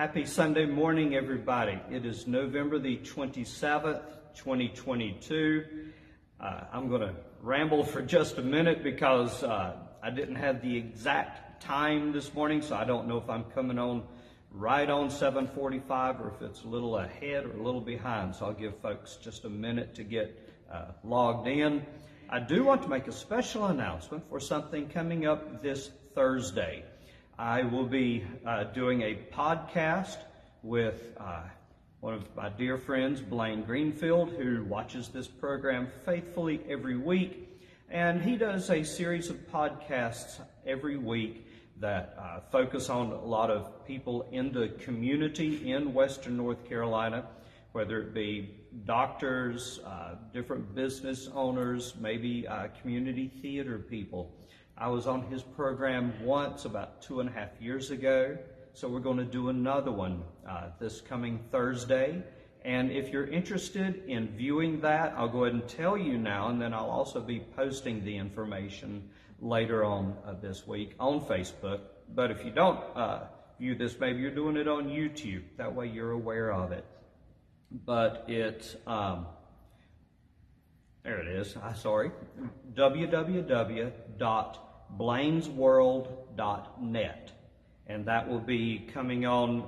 Happy Sunday morning, everybody. It is November the 27th, 2022. I'm going to ramble for just a minute because I didn't have the exact time this morning, so I don't know if I'm coming on right on 7:45 or if it's a little ahead or a little behind. So I'll give folks just a minute to get logged in. I do want to make a special announcement for something coming up this Thursday. I will be doing a podcast with one of my dear friends, Blaine Greenfield, who watches this program faithfully every week. And he does a series of podcasts every week that focus on a lot of people in the community in Western North Carolina, whether it be doctors, different business owners, maybe community theater people. I was on his program once about 2.5 years ago, so we're going to do another one this coming Thursday. And if you're interested in viewing that, I'll go ahead and tell you now, and then I'll also be posting the information later on this week on Facebook. But if you don't view this, maybe you're doing it on YouTube. That way you're aware of it. But it's, there it is, sorry, www.blainsworld.net. And that will be coming on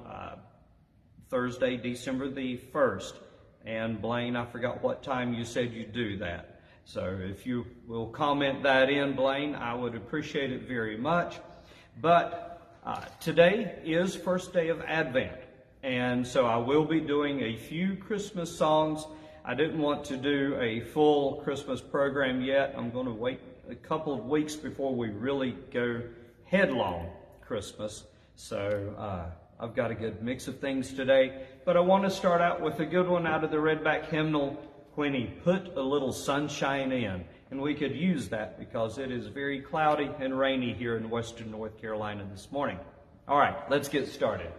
Thursday, December the 1st. And Blaine, I forgot what time you said you'd do that. So if you will comment that in, Blaine, I would appreciate it very much. But today is first day of Advent. And so I will be doing a few Christmas songs. I didn't want to do a full Christmas program yet. I'm going to wait a couple of weeks before we really go headlong Christmas. So I've got a good mix of things today. But I want to start out with a good one out of the Redback hymnal, When He Put a Little Sunshine In. And we could use that because it is very cloudy and rainy here in Western North Carolina this morning. All right, let's get started.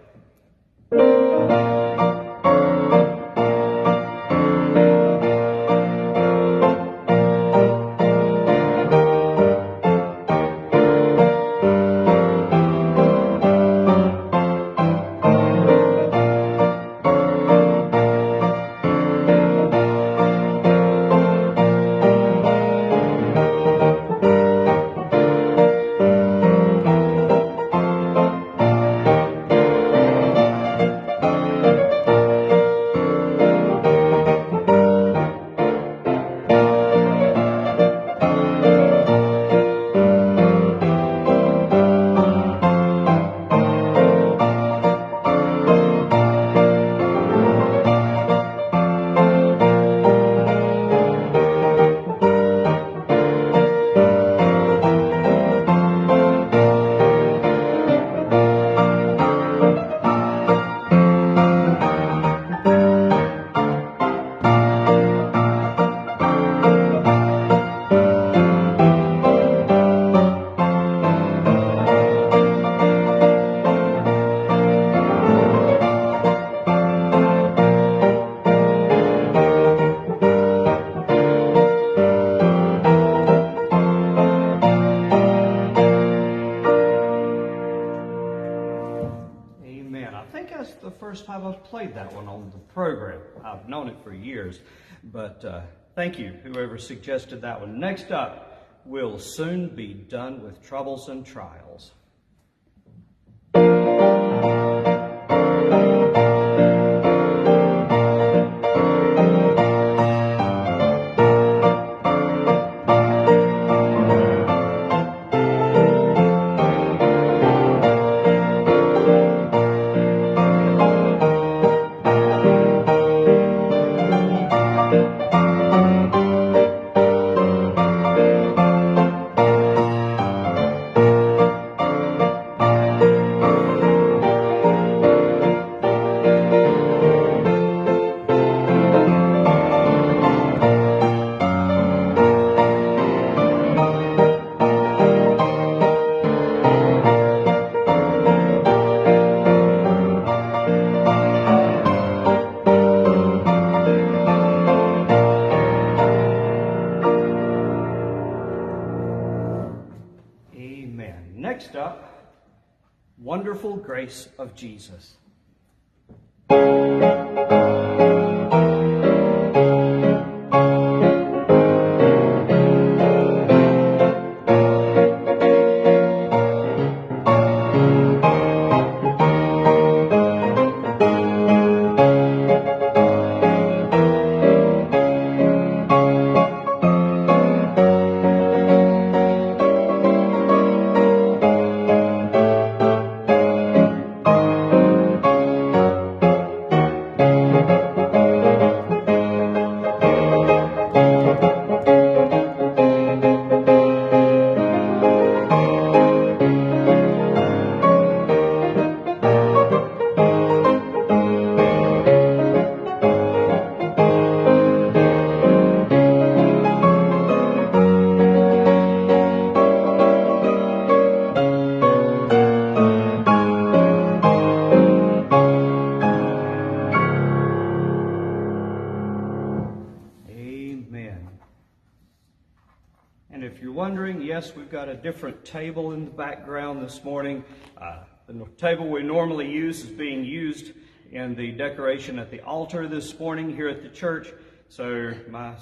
Time I've played that one on the program. I've known it for years, but thank you, whoever suggested that one. Next up, We'll Soon Be Done with Troubles and Trials. Next up, Wonderful Grace of Jesus. yes, we've got a different table in the background this morning. The table we normally use is being used in the decoration at the altar this morning here at the church. So my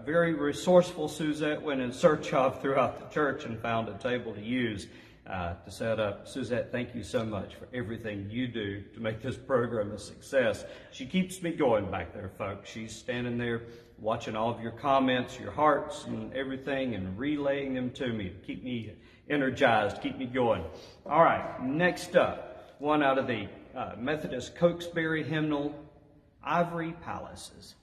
very resourceful Suzette went in search of throughout the church and found a table to use to set up. Suzette, thank you so much for everything you do to make this program a success. She keeps me going back there, folks. She's standing there watching all of your comments, your hearts, and everything, and relaying them to me to keep me energized, keep me going. All right, next up, one out of the Methodist Cokesbury hymnal, Ivory Palaces.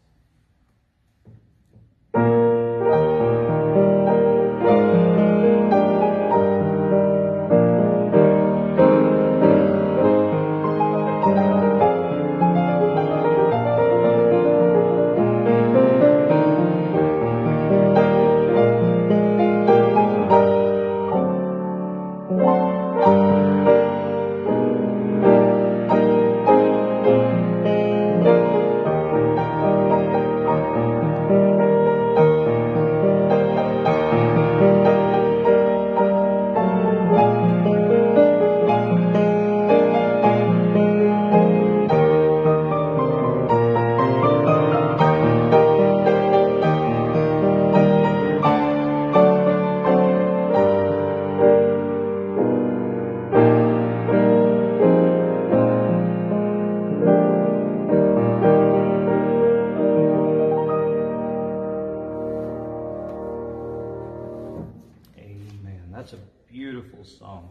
That's a beautiful song.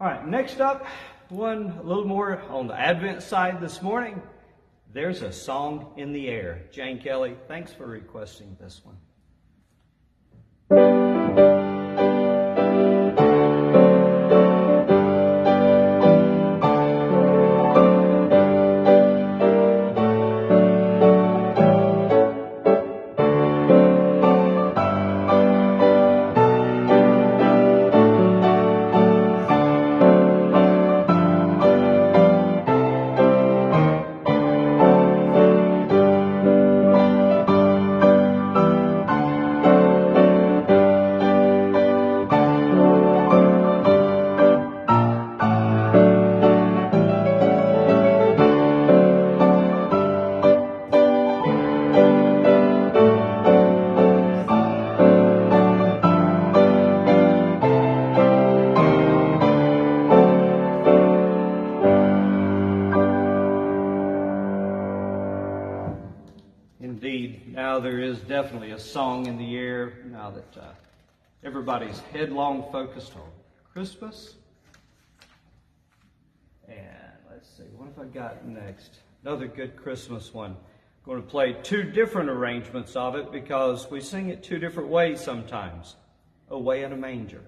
All right, next up, one a little more on the Advent side this morning. There's a Song in the Air. Jane Kelly, thanks for requesting this one. Indeed, now there is definitely a song in the air now that everybody's headlong focused on Christmas. And let's see, what have I got next? Another good Christmas one. I'm going to play two different arrangements of it because we sing it two different ways sometimes. Away in a Manger.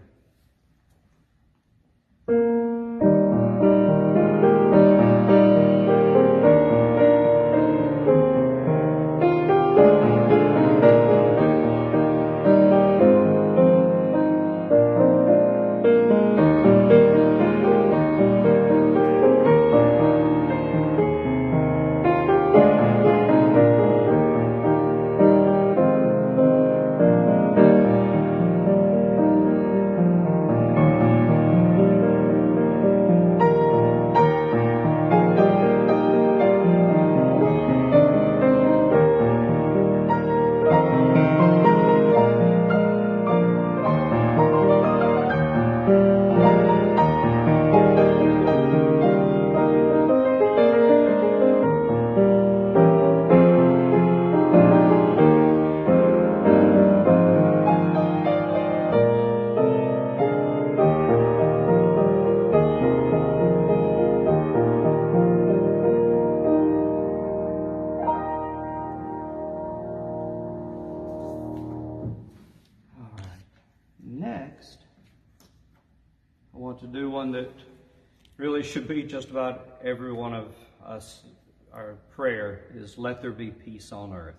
To do one that really should be just about every one of us. Our prayer is, let there be peace on earth.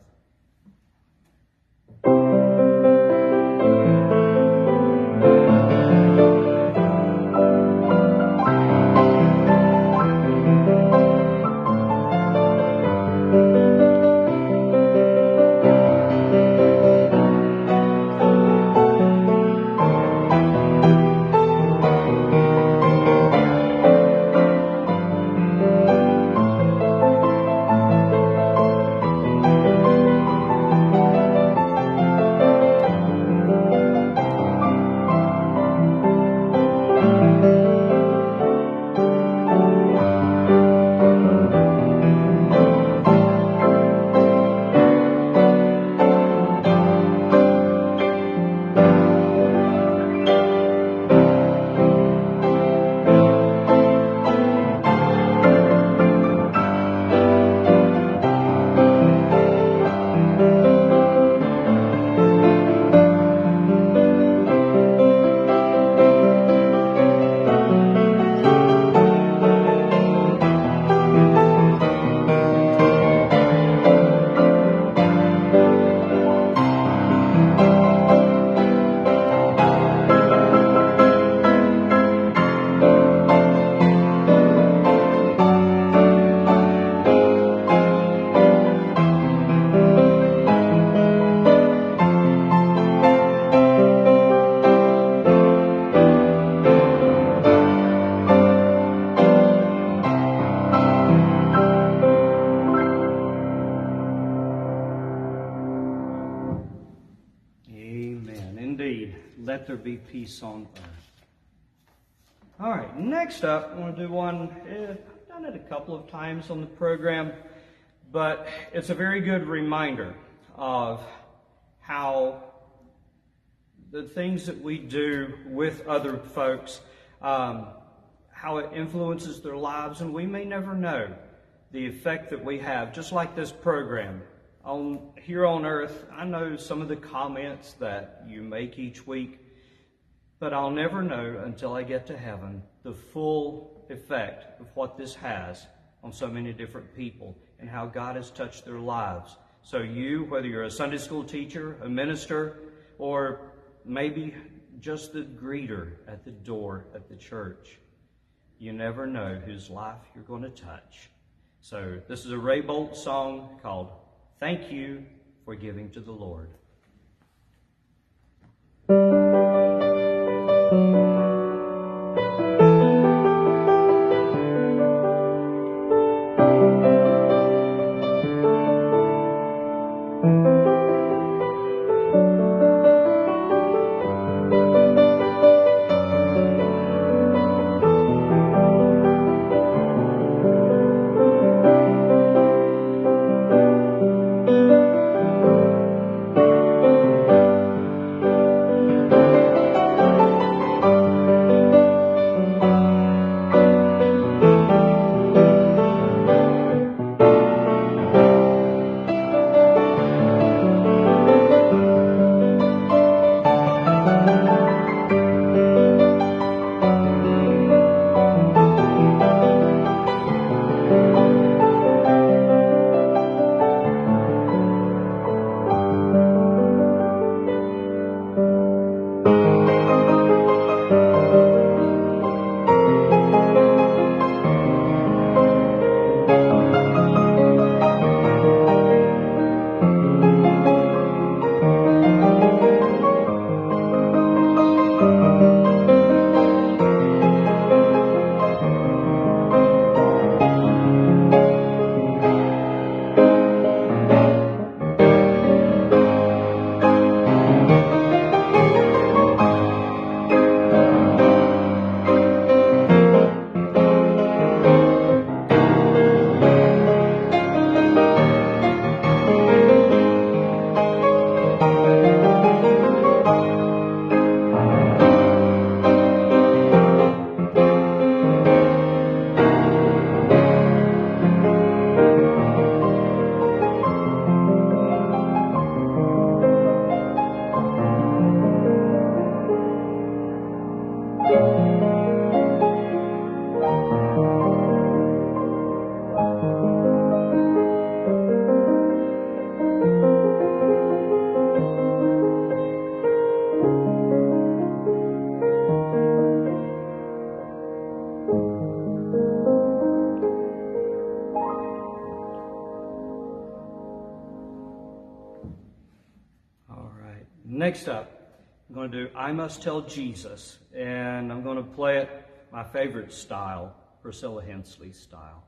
there be peace on earth. All right, next up, I want to do one, I've done it a couple of times on the program, but it's a very good reminder of how the things that we do with other folks, how it influences their lives, and we may never know the effect that we have, just like this program. Here on earth, I know some of the comments that you make each week, but I'll never know until I get to heaven the full effect of what this has on so many different people and how God has touched their lives. So you, whether you're a Sunday school teacher, a minister, or maybe just the greeter at the door at the church, you never know whose life you're going to touch. So this is a Ray Bolt song called Thank You for Giving to the Lord. Next up, I'm going to do I Must Tell Jesus, and I'm going to play it my favorite style, Priscilla Hensley style.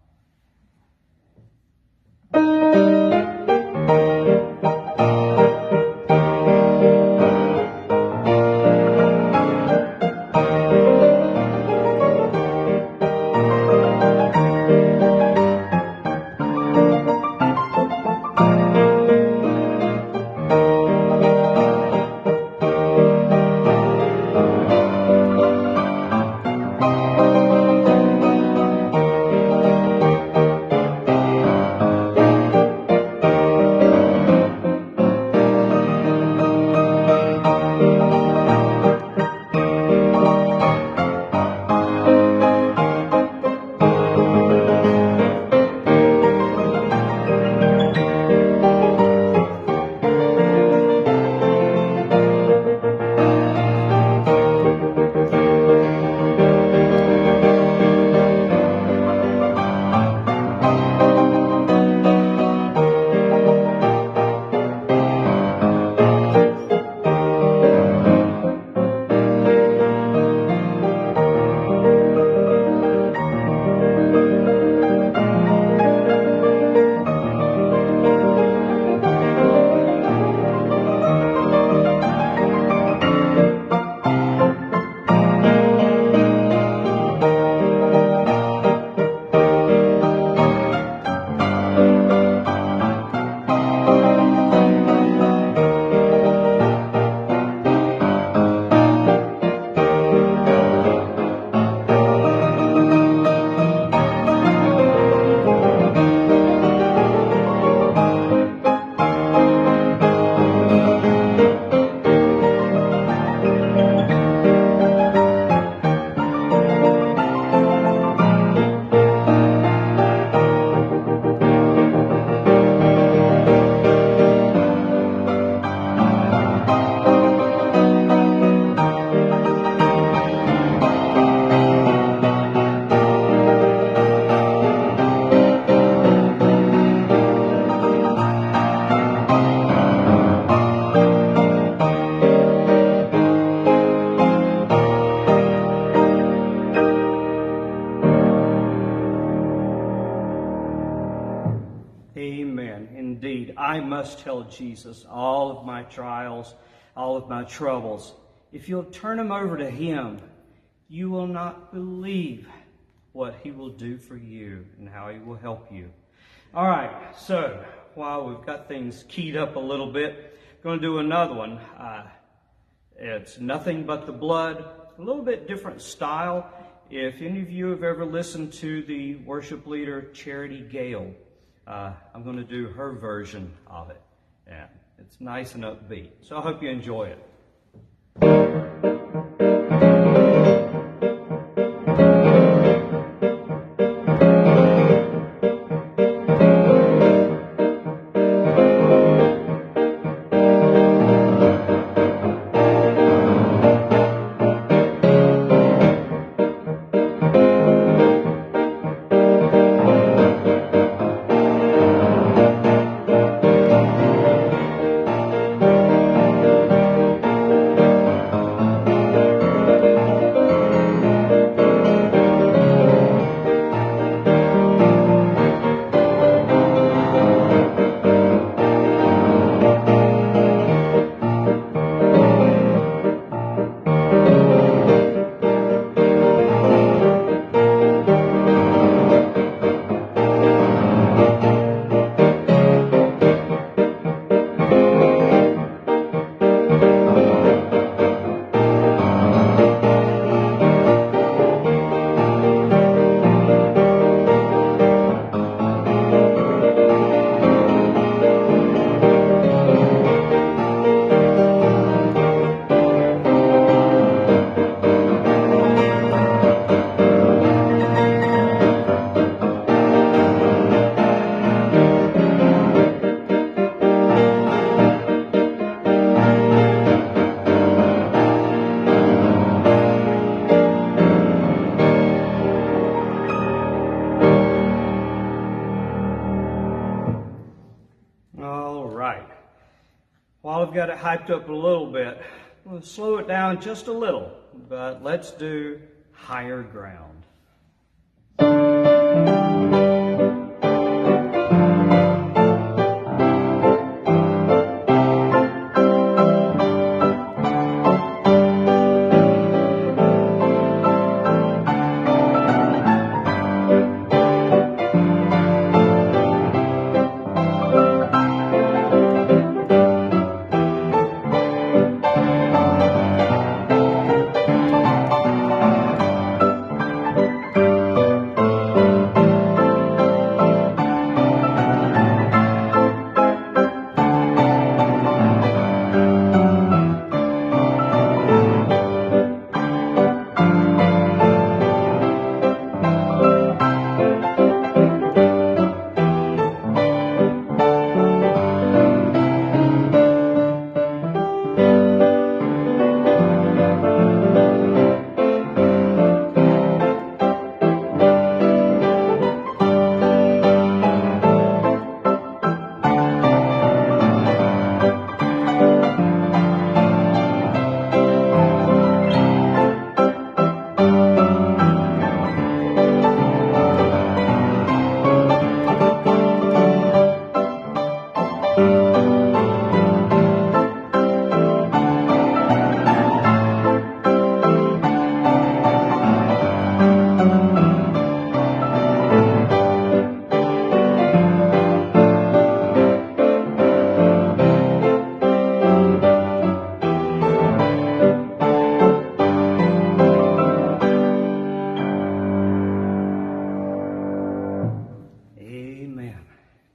Indeed, I must tell Jesus all of my trials, all of my troubles. If you'll turn them over to him, you will not believe what he will do for you and how he will help you. All right, so while we've got things keyed up a little bit, I'm going to do another one. It's Nothing But the Blood, a little bit different style. If any of you have ever listened to the worship leader Charity Gale, I'm going to do her version of it. And it's nice and upbeat. So I hope you enjoy it. While I've got it hyped up a little bit, I'm going to slow it down just a little, but let's do Higher Ground.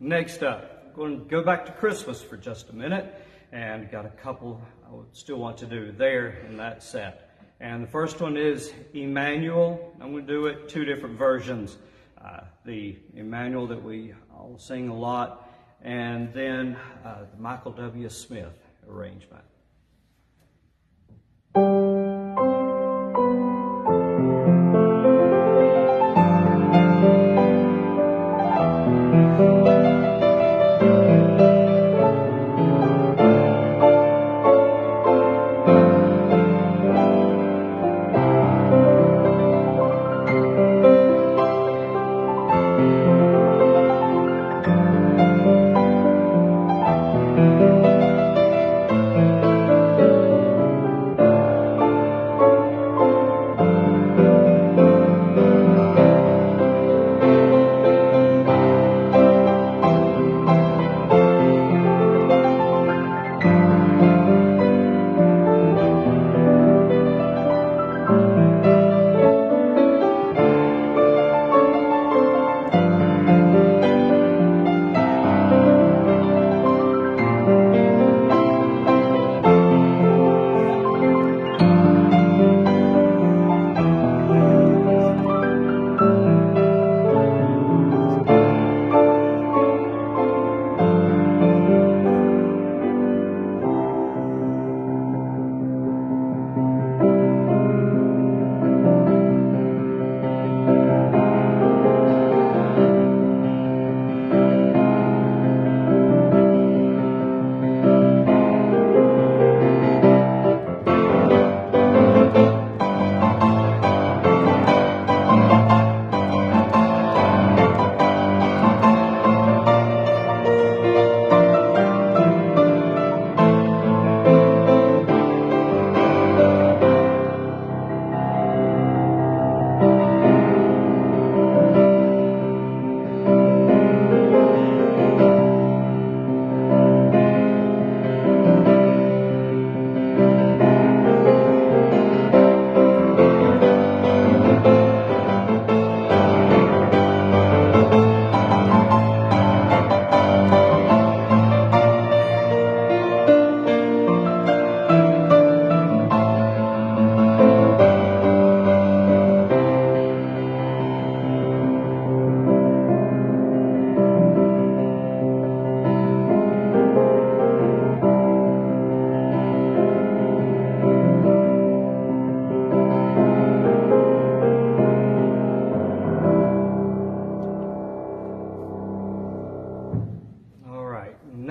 Next up, I'm going to go back to Christmas for just a minute, and got a couple I would still want to do there in that set. And the first one is Emmanuel. I'm going to do it two different versions. The Emmanuel that we all sing a lot, and then the Michael W. Smith arrangement.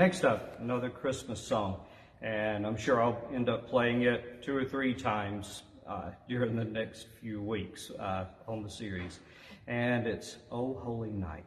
next up, another Christmas song. And I'm sure I'll end up playing it 2 or 3 times during the next few weeks on the series. And it's "O Holy Night."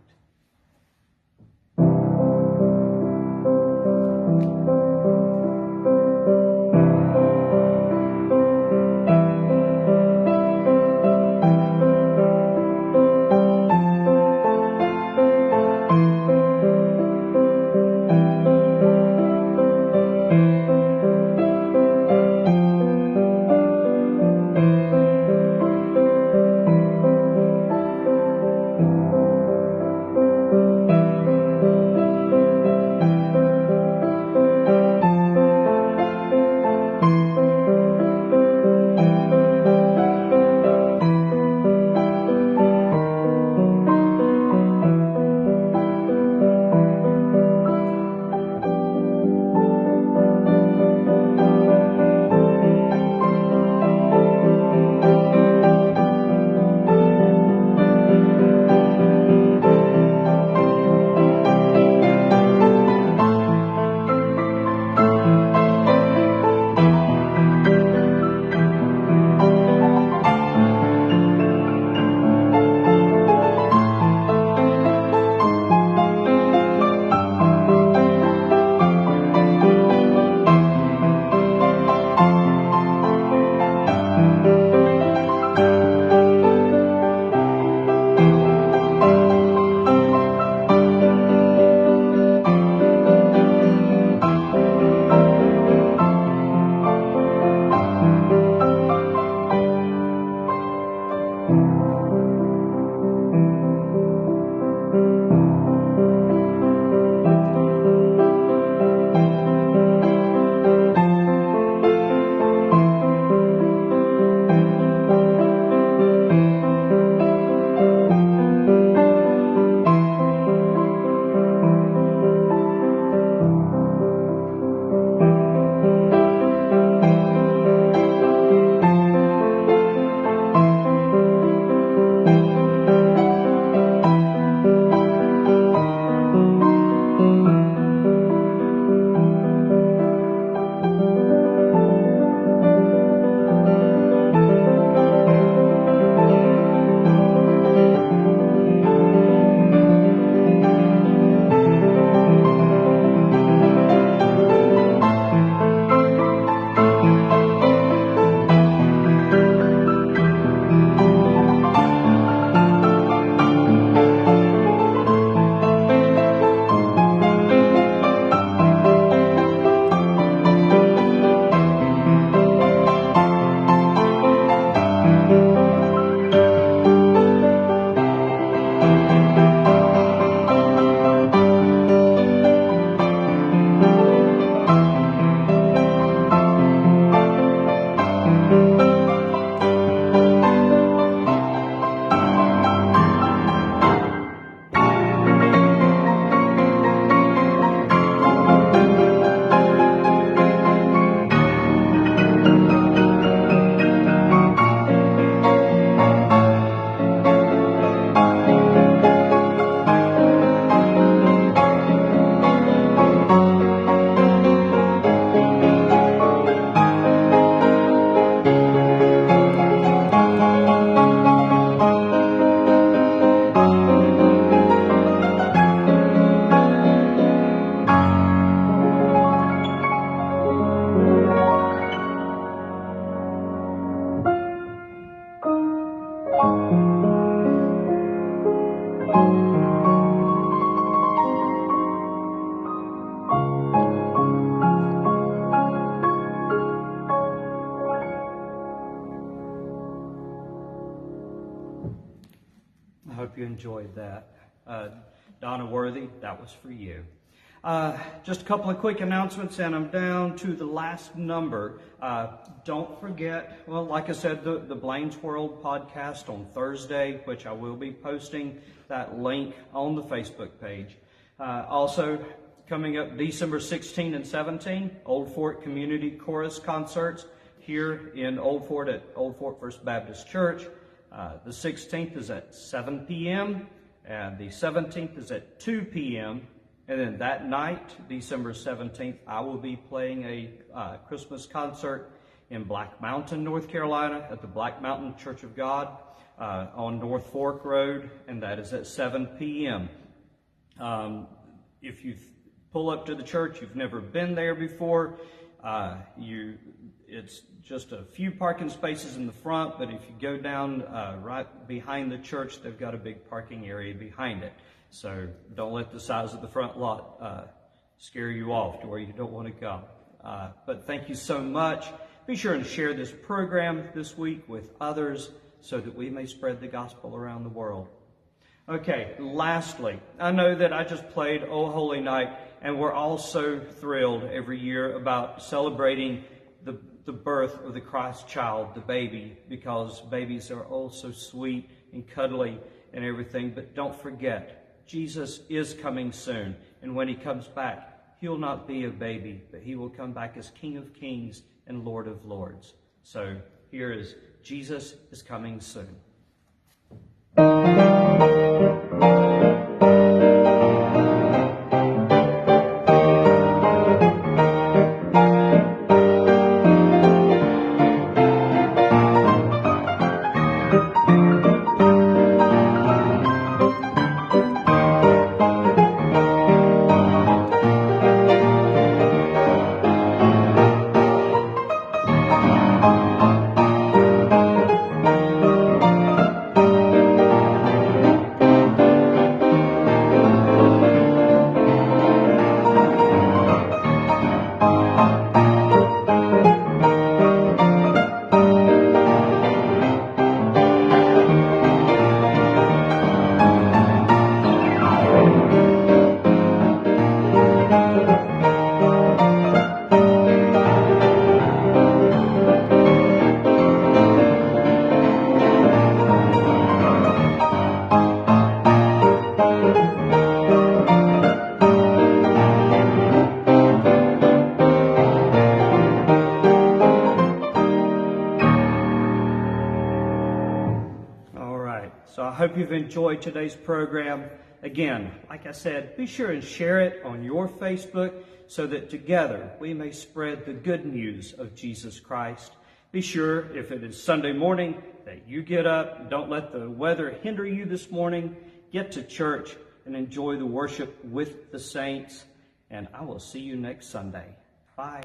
I hope you enjoyed that. Donna Worthy, that was for you. Just a couple of quick announcements, and I'm down to the last number. Don't forget, well, like I said, the Blaine's World podcast on Thursday, which I will be posting that link on the Facebook page. Also, coming up December 16 and 17, Old Fort Community Chorus concerts here in Old Fort at Old Fort First Baptist Church. The 16th is at 7 p.m. and the 17th is at 2 p.m. And then that night, December 17th, I will be playing a Christmas concert in Black Mountain, North Carolina, at the Black Mountain Church of God on North Fork Road, and that is at 7 p.m. If you pull up to the church, you've never been there before, it's just a few parking spaces in the front, but if you go down right behind the church, they've got a big parking area behind it. So don't let the size of the front lot scare you off to where you don't want to go. But thank you so much. Be sure and share this program this week with others so that we may spread the gospel around the world. Okay, lastly, I know that I just played Oh Holy Night, and we're all so thrilled every year about celebrating the birth of the Christ child, the baby, because babies are all so sweet and cuddly and everything. But don't forget, Jesus is coming soon, and when he comes back, he'll not be a baby, but he will come back as King of Kings and Lord of Lords. So here is Jesus is coming soon. So I hope you've enjoyed today's program. Again, like I said, be sure and share it on your Facebook so that together we may spread the good news of Jesus Christ. Be sure, if it is Sunday morning, that you get up. Don't let the weather hinder you this morning. Get to church and enjoy the worship with the saints. And I will see you next Sunday. Bye.